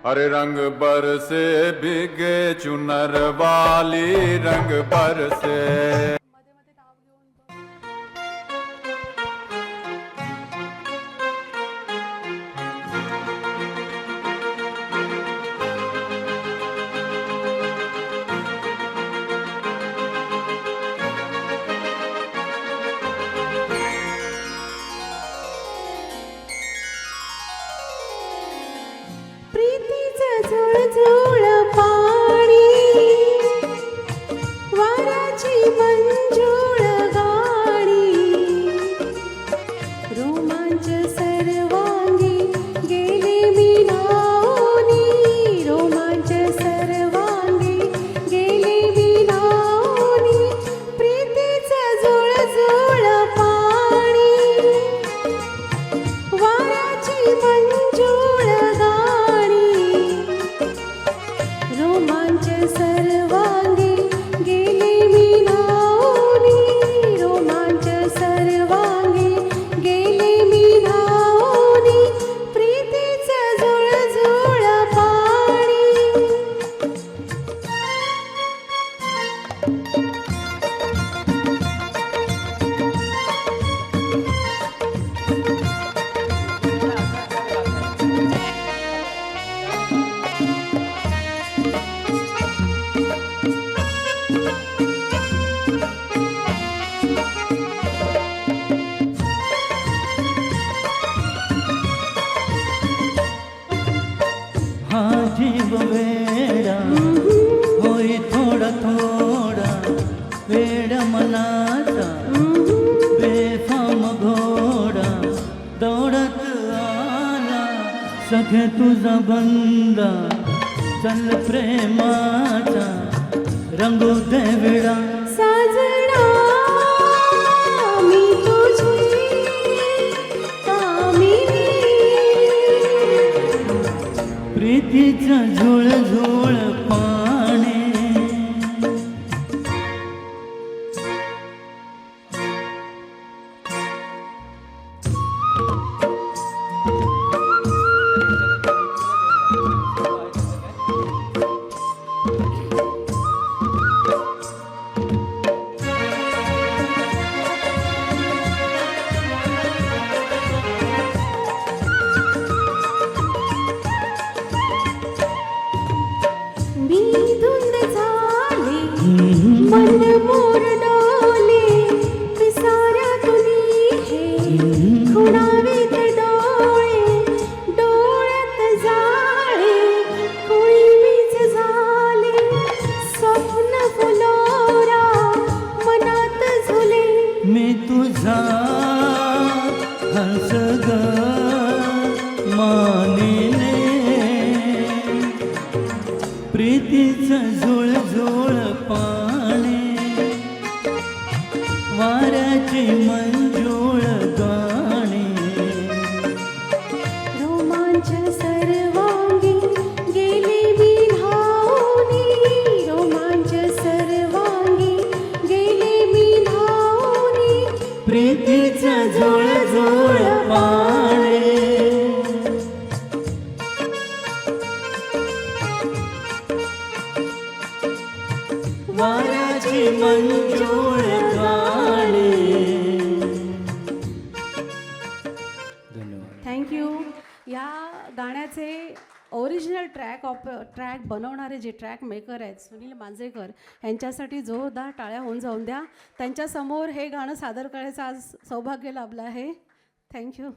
अरे रंग बरसे भीगे चुनर वाली रंग बरसे। प्रीतीचं झुळझुळ पाणी वाऱ्याची मंजुळ गाणी रोमांच सर्वांगी गेले मी नावनी रोमांच सर्वांगी गेले मी नावनी प्रीतीचं झुळझुळ पाणी वाऱ्याची मंजुळ रोमांच सर्वांगी गेले मी नावनी रोमांच सर्वांगी गेले मी नावनी प्रीतीचं झुळझुळ पाणी। हा जीव वेडा होई थोडा थोडा वेड मनाचा बेफाम घोडा दौडत आला सखे तुझा बंदा चल प्रेमाचा रंगू दे विडा साजना मी तुझी कामिनी प्रीतीचं झुळझुळ पाणी मी धुंद झाले मन मोर डोले पिसाऱ्यातुनी हे खुणावीत डोळे डोळ्यात जाळे कुळीवीच झाले स्वप्न फुलोरा मनात झुले मी तुझा हंस ग मानिले प्रीतीचं झुळझुळ पाणी वाऱ्याची मंजुळ गाणी रोमांच सर्वांगी गेले मी धावनी रोमांच सर्वांगी गेले मी धावनी प्रीतीचं झुळझुळ पाणी वाऱ्याची मंजुळ गाणी। धन्यवाद। थँक्यू। या गाण्याचे ओरिजिनल ट्रॅक बनवणारे जे ट्रॅक मेकर आहेत सुनील मांजरेकर यांच्यासाठी जोरदार टाळ्या होऊन जाऊन द्या। त्यांच्यासमोर हे गाणं सादर करायचं आज सौभाग्य लाभलं आहे। थँक्यू।